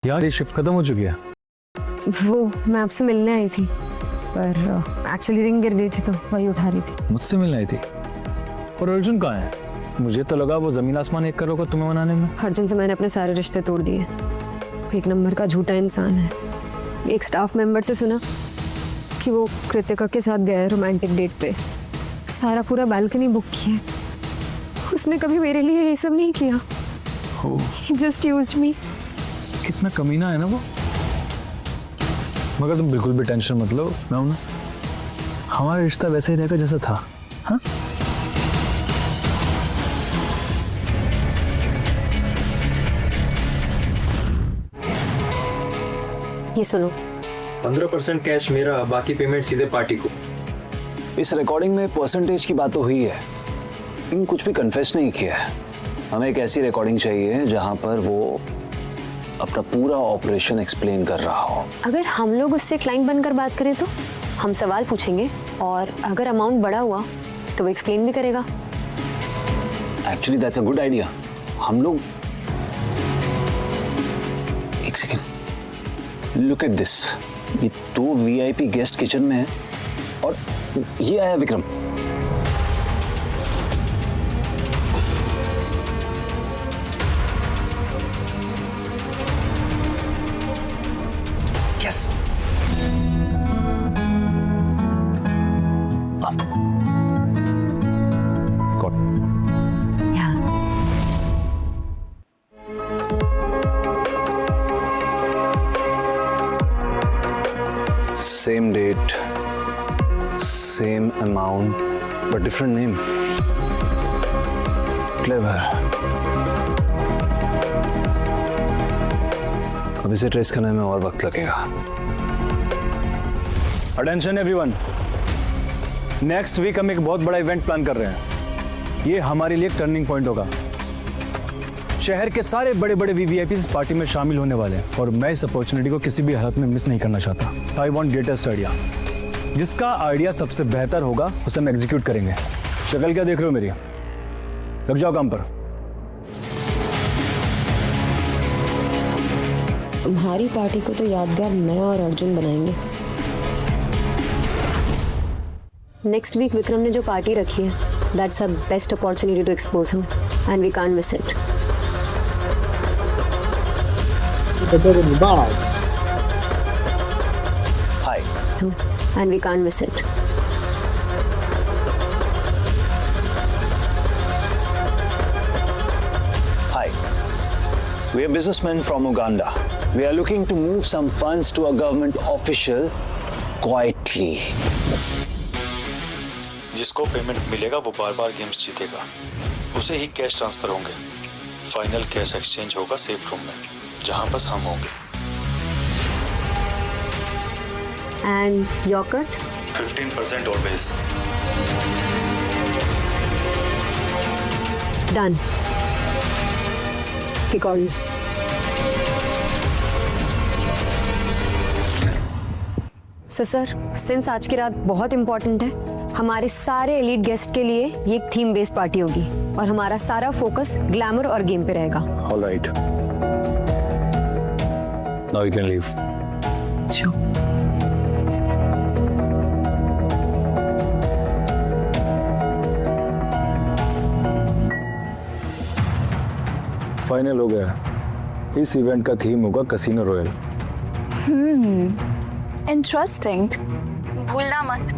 यार ये शिफ्ट खत्म हो चुकी है। वो मैं आपसे मिलने आई थी पर एक्चुअली रिंग गिर गई थी तो वही उठा रही थी। मुझसे मिलने आई थी। और अर्जुन कहाँ है? मुझे तो लगा वो जमीन आसमान एक करोगा तुम्हें मनाने में। अर्जुन से मैंने अपने सारे रिश्ते तोड़ दिए। वो एक नंबर का झूठा इंसान है। एक स्टाफ मेंबर से सुना कि वो कृतिका के साथ गया है रोमांटिक डेट पे। सारा पूरा बालकनी बुक किया है। उसने कभी मेरे लिए ये सब नहीं किया। He just used me. कितना कमीना है ना वो। मगर तुम बिल्कुल भी टेंशन मत लो, मैं हूं ना। हमारा रिश्ता वैसे ही रहेगा जैसा था। हाँ? ये सुनो, 15% कैश मेरा, बाकी पेमेंट सीधे पार्टी को। इस रिकॉर्डिंग में परसेंटेज की बात तो हुई है, लेकिन कुछ भी कन्फेस नहीं किया है। हमें एक ऐसी रिकॉर्डिंग चाहिए जहां पर वो अपना पूरा ऑपरेशन एक्सप्लेन कर रहा हो। अगर हम लोग उससे क्लाइंट बनकर बात करें तो हम सवाल पूछेंगे और अगर अमाउंट बड़ा हुआ तो वो एक्सप्लेन भी करेगा। Actually that's a good idea. हम लोग एक सेकेंड, लुक एट दिस। ये 2 वीआईपी गेस्ट किचन में है और ये आया Vikram. Yes, same date, same amount, but different name. Clever. अब इसे ट्रेस करने में और वक्त लगेगा। अटेंशन एवरीवन, नेक्स्ट वीक हम एक बहुत बड़ा इवेंट प्लान कर रहे हैं। ये हमारे लिए एक टर्निंग पॉइंट होगा। शहर के सारे बड़े बड़े वीवीआईपी इस पार्टी में शामिल होने वाले हैं और मैं इस अपॉर्चुनिटी को किसी भी हालत में मिस नहीं करना चाहता। I want greatest idea. जिसका आइडिया सबसे बेहतर होगा उसे हम एग्जीक्यूट करेंगे। शक्ल क्या देख रहे हो मेरी? लग जाओ काम पर। तुम्हारी पार्टी को तो यादगार मैं और अर्जुन बनाएंगे। नेक्स्ट वीक विक्रम ने जो पार्टी रखी है, that's a best opportunity to expose him and we can't miss it. Hi. And we can't miss it. Hi. We are businessmen from Uganda. We are looking to move some funds to a government official quietly. जिसको payment मिलेगा वो बार बार games जीतेगा। उसे ही cash transfer होंगे। Final cash exchange होगा safe room में, जहां बस हम होंगे। And your cut? 15% always. Done. Kick orders. Sir, since आज की रात बहुत इंपॉर्टेंट है, हमारे सारे एलीट गेस्ट के लिए ये एक थीम बेस्ड पार्टी होगी और हमारा सारा फोकस ग्लैमर और गेम पे रहेगा। All right. Now you can leave. Sure. Final हो गया। इस इवेंट का थीम होगा कैसीनो रॉयल। इंटरेस्टिंग। भूलना मत,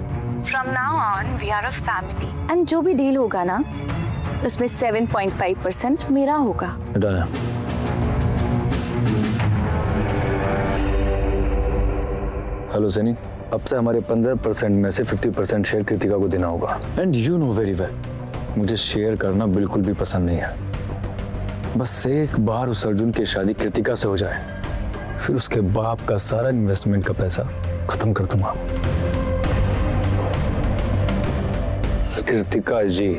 from now on we are a family and जो भी डील होगा ना उसमें 7.5% मेरा होगा। डन है। हेलो सनी, अब से हमारे 15% में से 50% शेयर कृतिका को देना होगा। And you know very well, मुझे शेयर करना बिल्कुल भी पसंद नहीं है। बस एक बार उस अर्जुन की शादी कृतिका से हो जाए, फिर उसके बाप का सारा इन्वेस्टमेंट का पैसा खत्म कर दूंगा। कृतिका जी,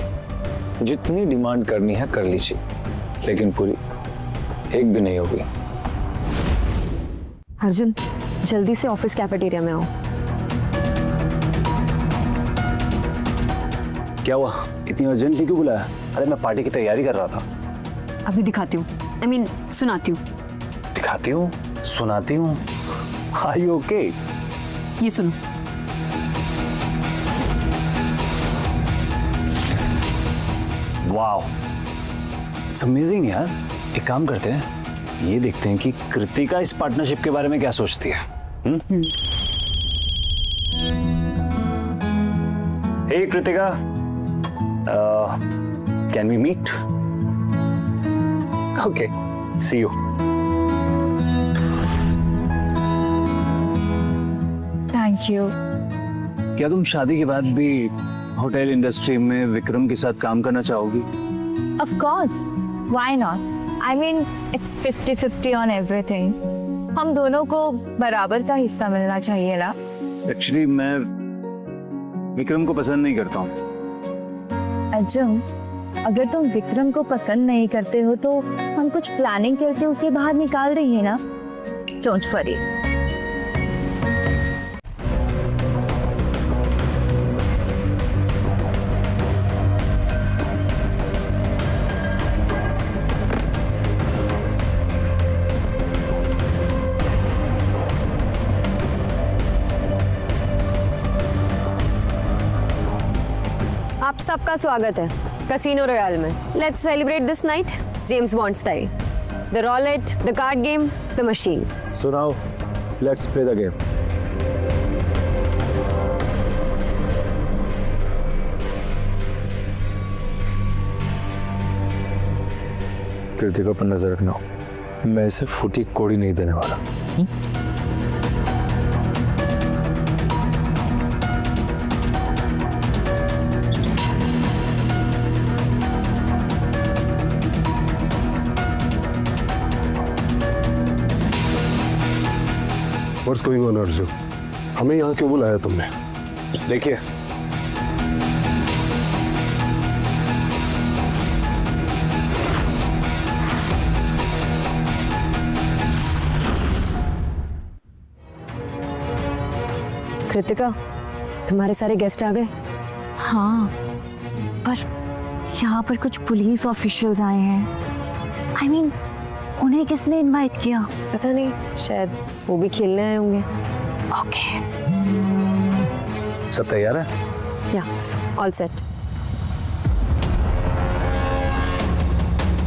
जितनी डिमांड करनी है कर लीजिए, लेकिन पूरी एक भी नहीं होगी। अर्जुन, जल्दी से ऑफिस कैफेटेरिया में आओ। क्या हुआ? इतनी अर्जेंटली क्यों बुलाया? अरे मैं पार्टी की तैयारी कर रहा था। अभी दिखाती हूँ, I mean, सुनाती हूँ। दिखाती हूँ? सुनाती हूँ। Are you okay? ये सुनो। वाओ, इट्स अमेजिंग यार। एक काम करते हैं, ये देखते हैं कि कृतिका इस पार्टनरशिप के बारे में क्या सोचती है। Hey Kritika, can we meet? Okay, see you. Thank you. क्या तुम शादी के बाद भी होटल इंडस्ट्री में विक्रम के साथ काम करना चाहोगी? Of course, why not? I mean, it's 50-50 on everything. हम दोनों को बराबर का हिस्सा मिलना चाहिए ना? एक्चुअली मैं विक्रम को पसंद नहीं करता हूँ। अर्जुन, अगर तुम विक्रम को पसंद नहीं करते हो तो हम कुछ प्लानिंग करके उसे बाहर निकाल रही है ना? Don't worry. आप सबका स्वागत है कसिनो रॉयल में। Let's celebrate this night James bond style. The Rowlatt, the card game, the machine. So now let's play the game. Kritika पर नजर रखना, मैं इसे फूटी कोड़ी नहीं देने वाला। What's going on, Arjun? हमें यहाँ क्यों बुलाया तुमने? देखिए, कृतिका, तुम्हारे सारे गेस्ट आ गए? हाँ, पर यहाँ पर कुछ पुलिस ऑफिशियल्स आए हैं। I mean, उन्हें किसने इनवाइट किया? पता नहीं, शायद वो भी खेलने आए होंगे। ओके। सब तैयार है? या, ऑल सेट।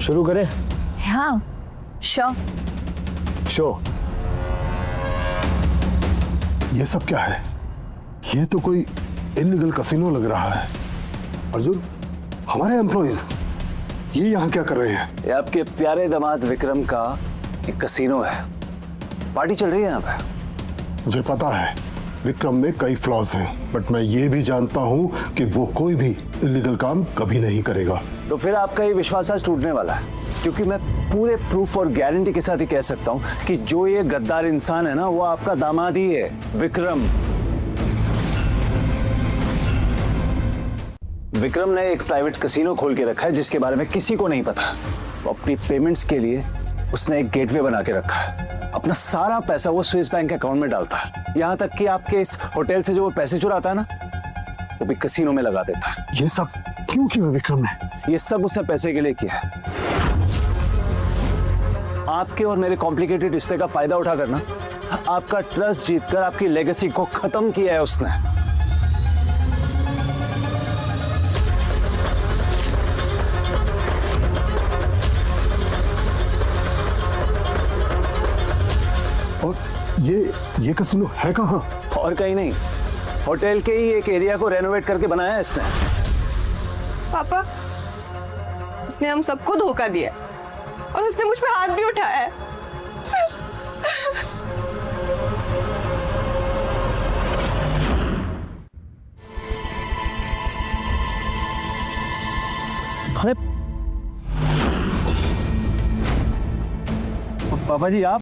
शुरू करें? हाँ, श्योर। शो। ये सब क्या है? ये तो कोई इलीगल कसिनो लग रहा है। अर्जुन, हमारे एम्प्लॉइज ये यहाँ क्या कर रहे हैं? ये आपके प्यारे दामाद विक्रम का एक कसिनो है, पार्टी चल रही है यहाँ पे। मुझे पता है विक्रम में कई फ्लॉज हैं, बट मैं ये भी जानता हूँ कि वो कोई भी इलीगल काम कभी नहीं करेगा। तो फिर आपका ये विश्वास आज टूटने वाला है, क्योंकि मैं पूरे प्रूफ और गारंटी के साथ ही कह सकता हूँ कि जो ये गद्दार इंसान है ना, वो आपका दामाद ही है, विक्रम। विक्रम ने एक प्राइवेट कसिनो खोल के रखा है जिसके बारे में किसी को नहीं पता। वो अपनी पेमेंट्स के लिए उसने एक गेटवे बना के रखा है। अपना सारा पैसा वो स्विस बैंक के अकाउंट में डालता है, यहाँ तक कि आपके इस होटल से जो वो पैसे चुराता है ना, वो भी कसिनो में लगा देता है। ये सब क्यों किया विक्रम ने? ये सब उसने पैसे के लिए किया है। आपके और मेरे कॉम्प्लिकेटेड रिश्ते का फायदा उठाकर ना, आपका ट्रस्ट जीतकर आपकी लेगेसी को खत्म किया है उसने। और ये कसिनो है कहाँ? और कहीं नहीं, होटल के ही एक एरिया को रेनोवेट करके बनाया है इसने। पापा, उसने हम सबको धोखा दिया और उसने मुझ पे हाथ भी उठाया है। अरे पापा जी, आप